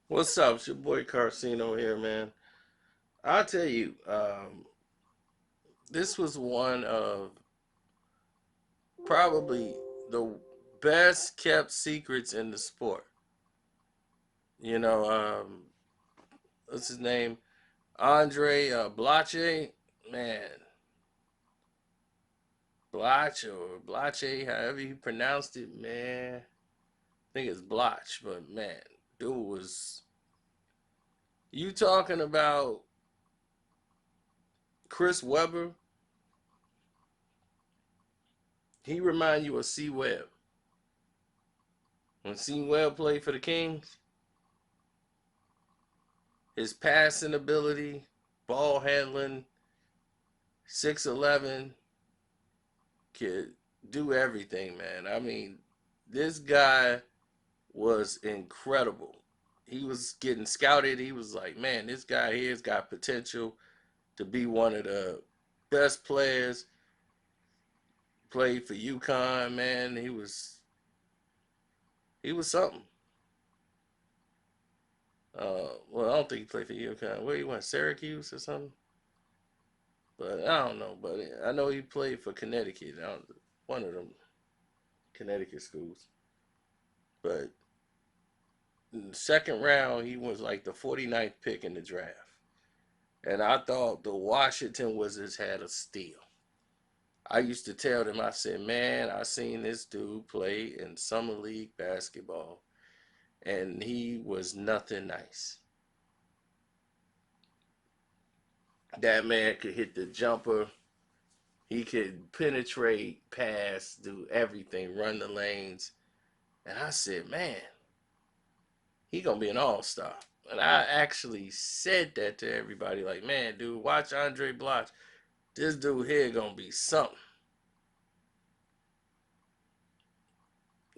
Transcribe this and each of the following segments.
What's up? It's your boy Carcino here, man. I'll tell you, this was one of probably the best kept secrets in the sport. You know, what's his name? Andray Blatche, man, Blatche or Blatche, however you pronounced it, man. I think it's Blatche, but man, dude was you talking about Chris Webber? He remind you of C Webb. When C Webb played for the Kings, his passing ability, ball handling, 6'11", could do everything, man. I mean, this guy was incredible. He was getting scouted. He was like, man, this guy here's got potential to be one of the best players. Played for UConn, man. He was something. Well, I don't think he played for UConn. Where he went, Syracuse or something? But I don't know. But I know he played for Connecticut. One of them Connecticut schools. But in the second round, he was like the 49th pick in the draft. And I thought the Washington Wizards had a steal. I used to tell them, I said, man, I seen this dude play in summer league basketball, and he was nothing nice. That man could hit the jumper. He could penetrate, pass, do everything, run the lanes. And I said, man, he gonna be an all-star. And I actually said that to everybody, like, man, dude, watch Andray Blatche. This dude here gonna be something.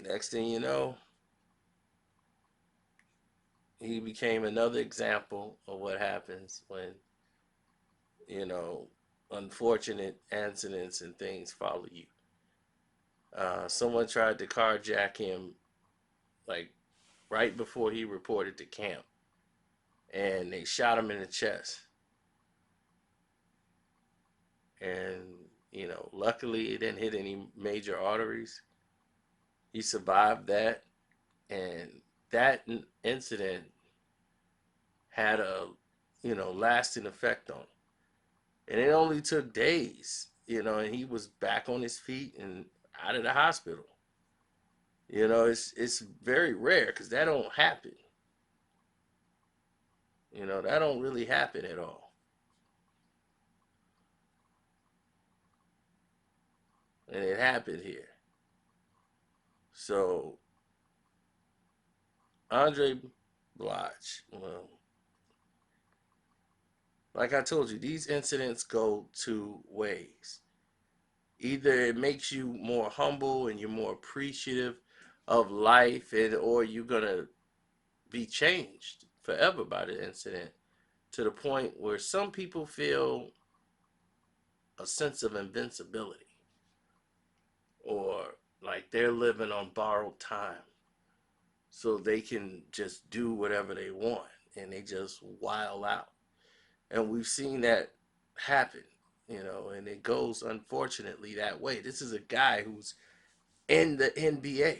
Next thing you know, he became another example of what happens when, you know, unfortunate incidents and things follow you. Someone tried to carjack him like right before he reported to camp, and they shot him in the chest. And luckily, it didn't hit any major arteries. He survived that, and that incident had a lasting effect on him. And it only took days, and he was back on his feet and out of the hospital. It's very rare because that don't happen. That don't really happen at all, and it happened here. So Andray Blatche, well, like I told you, these incidents go two ways. Either it makes you more humble and you're more appreciative of life, and or you're gonna be changed forever by the incident to the point where some people feel a sense of invincibility, or like they're living on borrowed time so they can just do whatever they want and they just wild out. And we've seen that happen, and it goes unfortunately that way. This is a guy who's in the NBA.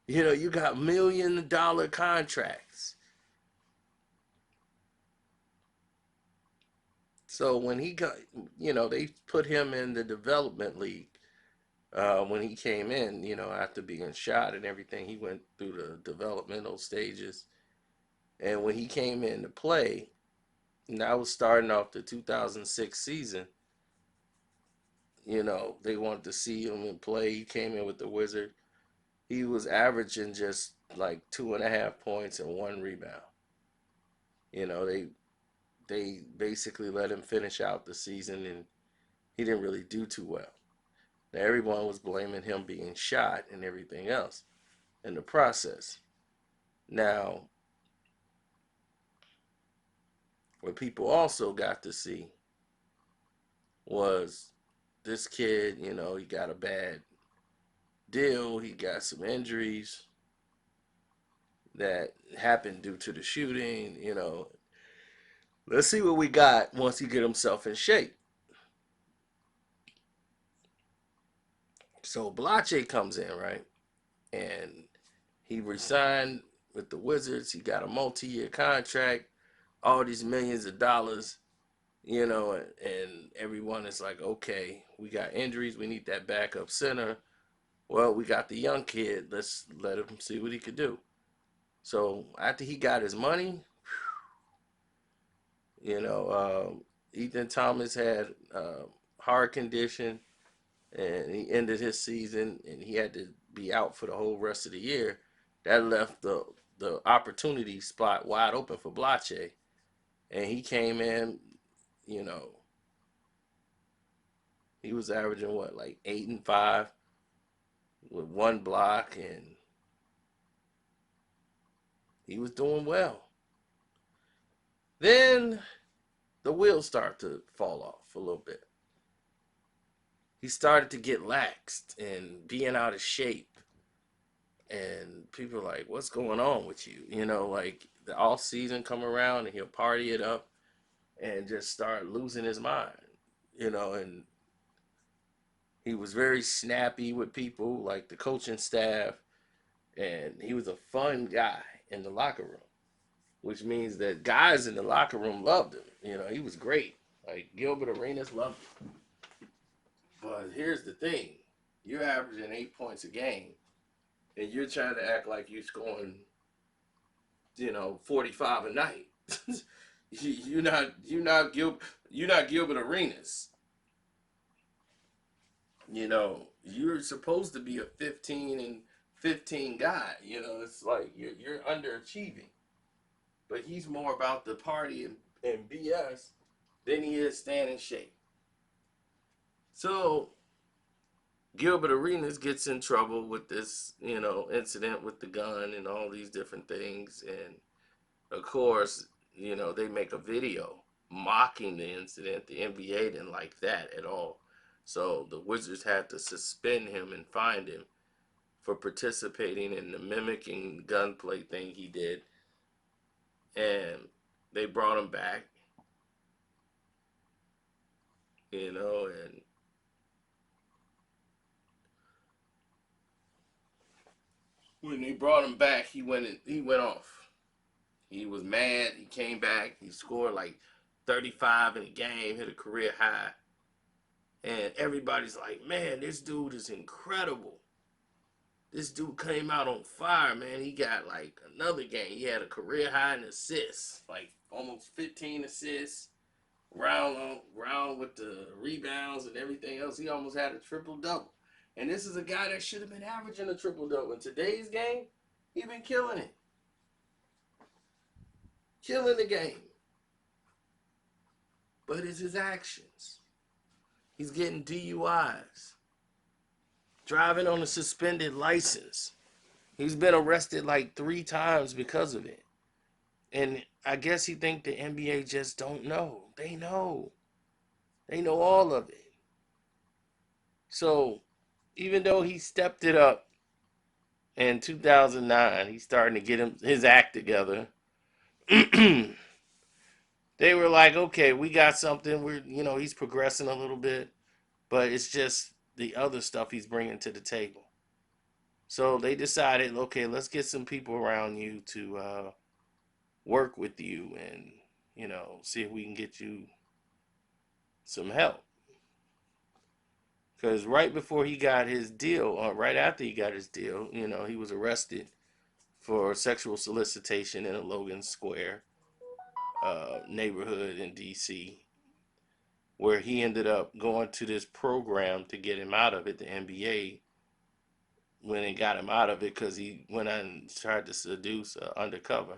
You got $1 million contracts. So when he got, they put him in the development league when he came in, after being shot and everything. He went through the developmental stages. And when he came in to play, and I was starting off the 2006 season, they wanted to see him and play. He came in with the Wizard. He was averaging just like 2.5 points and one rebound. They basically let him finish out the season, and he didn't really do too well. Now everyone was blaming him being shot and everything else in the process. Now, what people also got to see was this kid, he got a bad deal, he got some injuries, that happened due to the shooting. Let's see what we got once he get himself in shape. So Blatche comes in, right? And he resigned with the Wizards. He got a multi-year contract, all these millions of dollars, and everyone is like, okay, we got injuries. We need that backup center. Well, we got the young kid. Let's let him see what he could do. So after he got his money, you know, Ethan Thomas had heart condition, and he ended his season, and he had to be out for the whole rest of the year. That left the opportunity spot wide open for Blatche, and he came in. You know, he was averaging what, like 8 and 5 with 1 block, and he was doing well. Then the wheels start to fall off a little bit. He started to get laxed and being out of shape. And people are like, what's going on with you? Like the off season come around and he'll party it up and just start losing his mind. And he was very snappy with people, like the coaching staff, and he was a fun guy in the locker room, which means that guys in the locker room loved him. He was great. Like Gilbert Arenas loved him. But here's the thing: you're averaging 8 points a game, and you're trying to act like you're scoring, 45 a night. You're not Gilbert Arenas. You're supposed to be a 15 and 15 guy. It's like you're underachieving. But he's more about the party and BS than he is staying in shape. So Gilbert Arenas gets in trouble with this, incident with the gun and all these different things. And of course, they make a video mocking the incident. The NBA didn't like that at all. So the Wizards had to suspend him and fine him for participating in the mimicking gunplay thing he did. And they brought him back, and when they brought him back, he went off. He was mad. He came back. He scored like 35 in a game, hit a career high. And everybody's like, man, this dude is incredible. This dude came out on fire, man. He got like another game. He had a career high in assists, like almost 15 assists, round with the rebounds and everything else. He almost had a triple-double. And this is a guy that should have been averaging a triple-double. In today's game, he's been killing it. Killing the game. But it's his actions. He's getting DUIs. Driving on a suspended license. He's been arrested like 3 times because of it. And I guess he think the NBA just don't know. They know. They know all of it. So, even though he stepped it up in 2009, he's starting to get his act together. They were like, okay, we got something. He's progressing a little bit, but it's just the other stuff he's bringing to the table. So they decided, okay, let's get some people around you to work with you and, see if we can get you some help. Because right before he got his deal, or right after he got his deal, he was arrested for sexual solicitation in a Logan Square neighborhood in D.C., where he ended up going to this program to get him out of it. The NBA when it got him out of it because he went on and tried to seduce undercover.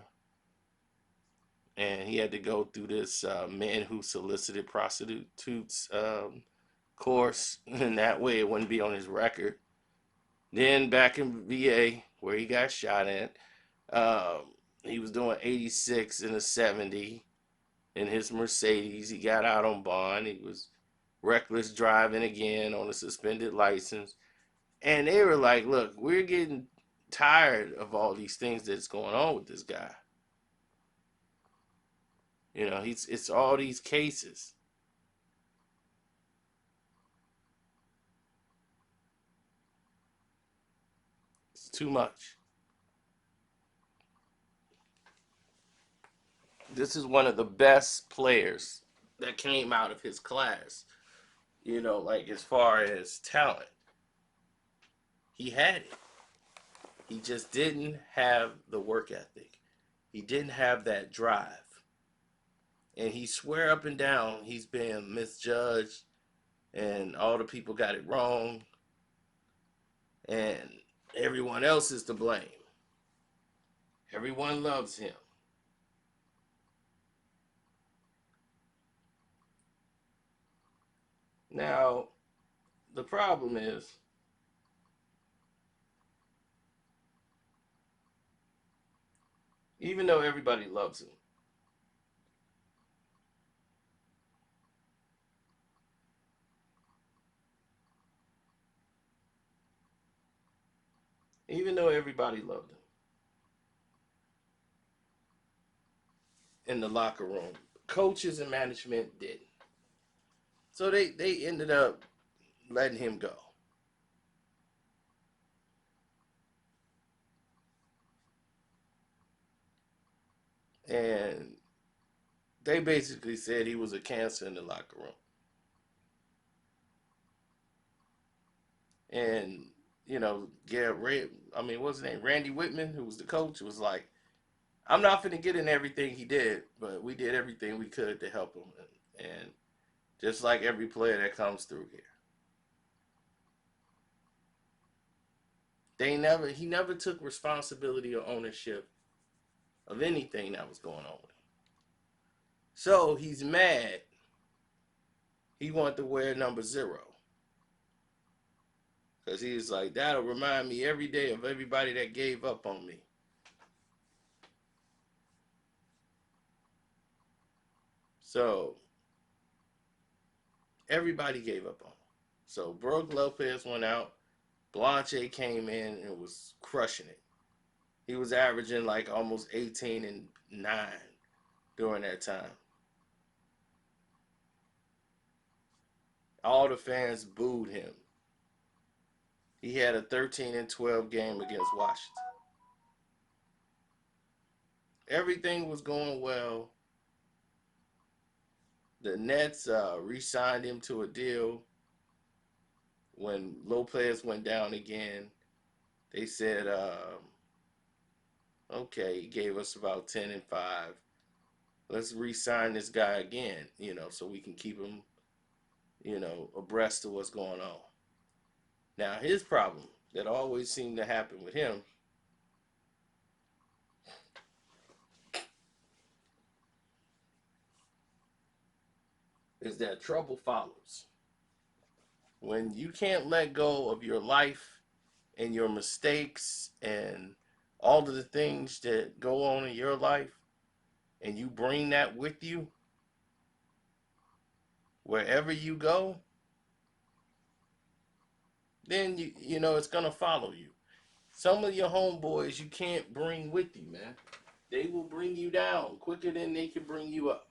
And he had to go through this men who solicited prostitutes course, and that way it wouldn't be on his record. Then back in VA, where he got shot at, he was doing 86 and a 70 in his Mercedes. He got out on bond. He was reckless driving again on a suspended license. And they were like, look, we're getting tired of all these things that's going on with this guy. You know, it's all these cases. It's too much. This is one of the best players that came out of his class. You know, like as far as talent, he had it. He just didn't have the work ethic. He didn't have that drive. And he swear up and down he's been misjudged and all the people got it wrong and everyone else is to blame. Everyone loves him. Now, the problem is even though everybody loves him, even though everybody loved him in the locker room, coaches and management didn't. So they ended up letting him go. And they basically said he was a cancer in the locker room. And, you know, I mean, what's his name? Randy Whitman, who was the coach, was like, I'm not going to get in everything he did, but we did everything we could to help him. And just like every player that comes through here. He never took responsibility or ownership of anything that was going on with him. So he's mad. He wanted to wear number 0. Because he's like, that'll remind me every day of everybody that gave up on me. So everybody gave up on him. So Brook Lopez went out. Blatche came in and was crushing it. He was averaging like almost 18 and 9 during that time. All the fans booed him. He had a 13 and 12 game against Washington. Everything was going well. The Nets re-signed him to a deal. When Lopez went down again, they said, okay, he gave us about 10 and 5. Let's re-sign this guy again, you know, so we can keep him, you know, abreast of what's going on. Now, his problem that always seemed to happen with him is that trouble follows. When you can't let go of your life and your mistakes and all of the things that go on in your life, and you bring that with you wherever you go, then you know it's gonna follow you. Some of your homeboys you can't bring with you, man. They will bring you down quicker than they can bring you up.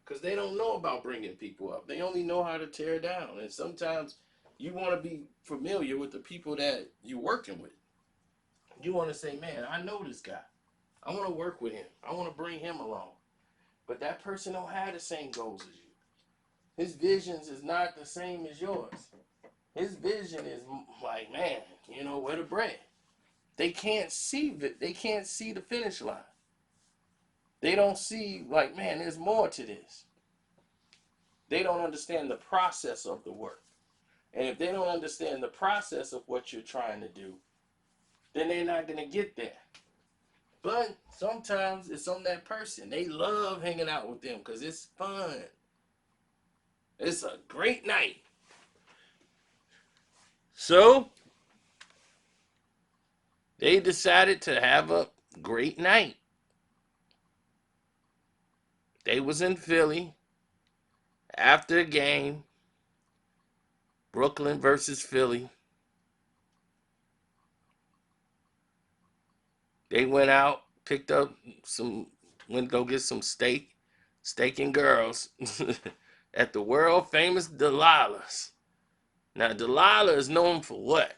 Because they don't know about bringing people up. They only know how to tear down. And sometimes you want to be familiar with the people that you're working with. You want to say, man, I know this guy. I want to work with him. I want to bring him along. But that person don't have the same goals as you. His visions is not the same as yours. His vision is like, man, you know, where the bread. They can't see it. They can't see the finish line. They don't see like, man, there's more to this. They don't understand the process of the work. And if they don't understand the process of what you're trying to do, then they're not going to get there. But sometimes it's on that person. They love hanging out with them because it's fun. It's a great night. So they decided to have a great night. They was in Philly after the game, Brooklyn versus Philly. They went out, picked up went to go get some steak and girls at the world famous Delilah's. Now, Delilah is known for what?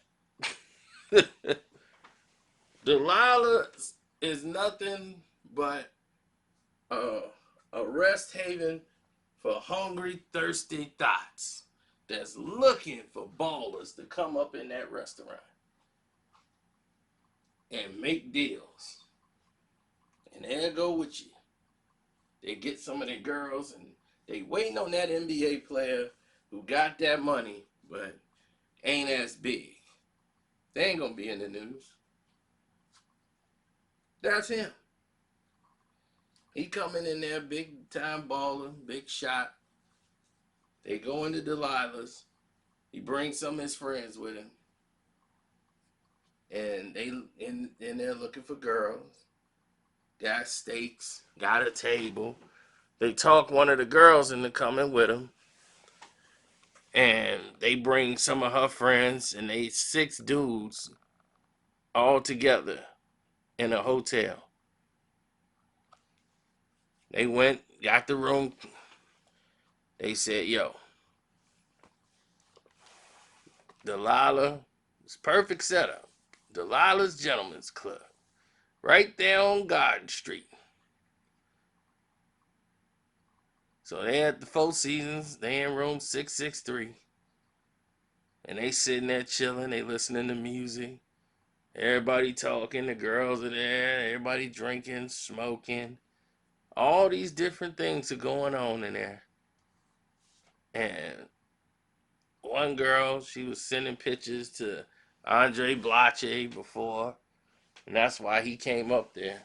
Delilah is nothing but a rest haven for hungry, thirsty thoughts that's looking for ballers to come up in that restaurant and make deals. And they'll go with you. They get some of their girls and they waiting on that NBA player who got that money but ain't as big. They ain't gonna be in the news. That's him. He coming in there, big time baller, big shot. They go into Delilah's. He brings some of his friends with him. And they're looking for girls. Got steaks, got a table. They talk one of the girls into coming with them. And they bring some of her friends, and they 6 dudes all together in a hotel. They went, got the room. They said, yo, Delilah, it's perfect setup. Delilah's Gentlemen's Club. Right there on Garden Street. So they at the Four Seasons. They in room 663. And they sitting there chilling. They listening to music. Everybody talking. The girls are there. Everybody drinking, smoking. All these different things are going on in there. And one girl, she was sending pictures to Andray Blatche before. And that's why he came up there.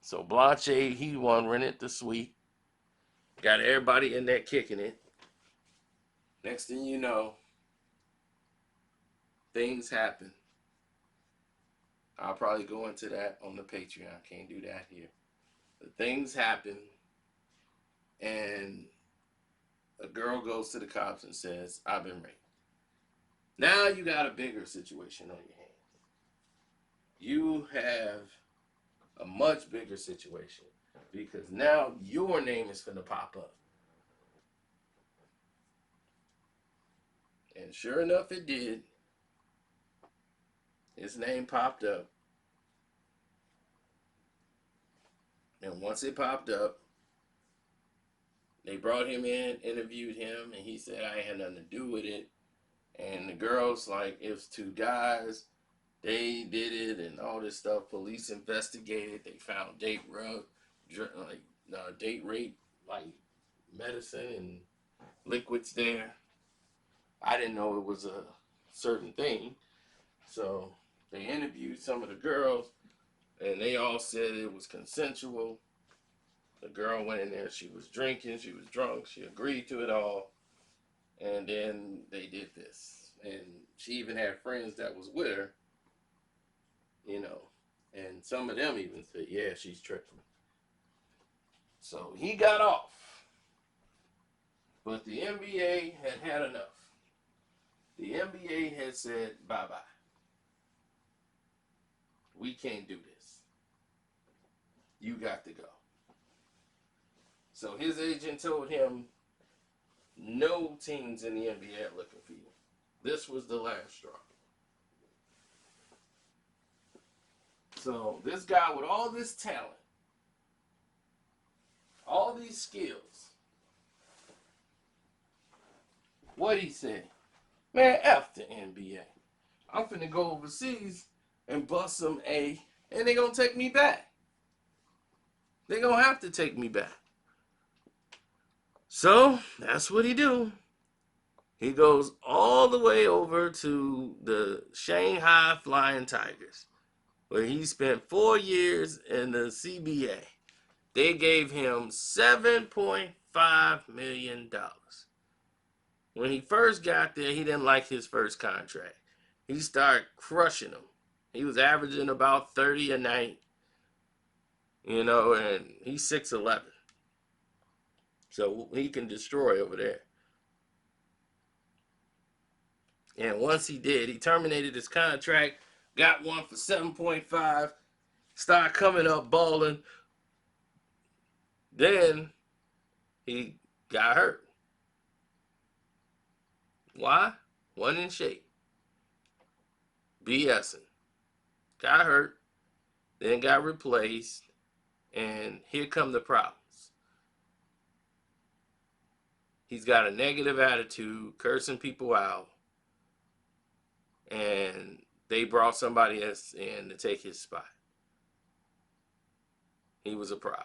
So Blanche, he rented the suite. Got everybody in there kicking it. Next thing you know, things happen. I'll probably go into that on the Patreon. Can't do that here. But things happen, and a girl goes to the cops and says, I've been raped. Now you got a bigger situation on your hands. You have a much bigger situation because now your name is going to pop up. And sure enough, it did. His name popped up. And once it popped up, they brought him in, interviewed him, and he said, I had nothing to do with it. And the girls, like, it was 2 guys. They did it and all this stuff. Police investigated. They found date rape, like medicine and liquids there. I didn't know it was a certain thing. So they interviewed some of the girls, and they all said it was consensual. The girl went in there. She was drinking. She was drunk. She agreed to it all. And then they did this. And she even had friends that was with her. You know, and some of them even said, yeah, she's tripping. So he got off. But the NBA had enough. The NBA had said, bye-bye. We can't do this. You got to go. So his agent told him, no teams in the NBA are looking for you. This was the last straw. So this guy with all this talent, all these skills, what he said, man, F the NBA. I'm finna go overseas and bust some A, and they gonna take me back. They gonna have to take me back. So that's what he do. He goes all the way over to the Shanghai Flying Tigers, where he spent 4 years in the CBA. They gave him $7.5 million. When he first got there, he didn't like his first contract. He started crushing them. He was averaging about 30 a night, you know, and he's 6'11". So he can destroy over there. And once he did, he terminated his contract got one for 7.5, start coming up balling. Then he got hurt. Why? Wasn't in shape. BSing. Got hurt, then got replaced, and here come the problems. He's got a negative attitude, cursing people out, and they brought somebody else in to take his spot. He was a problem.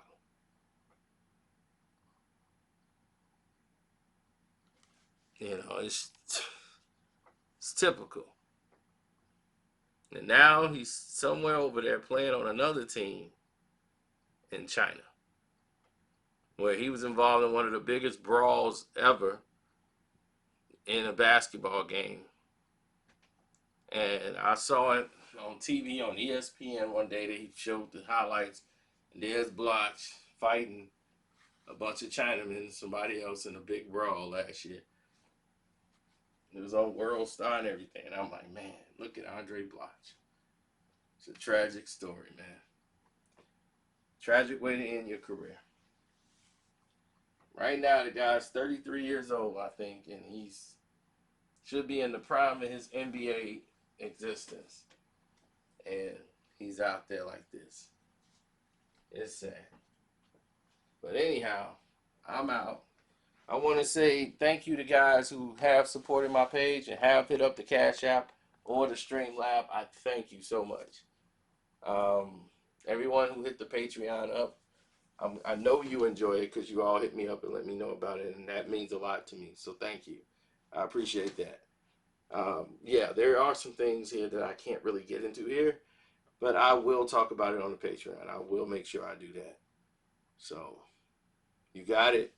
You know, it's typical. And now he's somewhere over there playing on another team in China, where he was involved in one of the biggest brawls ever in a basketball game. And I saw it on TV on ESPN one day that he showed the highlights. And there's Blatche fighting a bunch of Chinamen and somebody else in a big brawl last year. It was on World Star and everything. And I'm like, man, look at Andray Blatche. It's a tragic story, man. Tragic way to end your career. Right now, the guy's 33 years old, I think, and he's should be in the prime of his NBA existence. And he's out there like this. It's sad. But anyhow, I'm out. I want to say thank you to guys who have supported my page and have hit up the Cash App or the Streamlab. I thank you so much. Everyone who hit the Patreon up, I know you enjoy it because you all hit me up and let me know about it, and that means a lot to me. So thank you. I appreciate that. Yeah, there are some things here that I can't really get into here, but I will talk about it on the Patreon. I will make sure I do that. So you got it,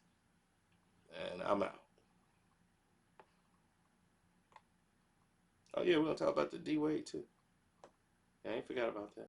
and I'm out. Oh yeah, we're gonna talk about the D Wade too. I ain't forgot about that.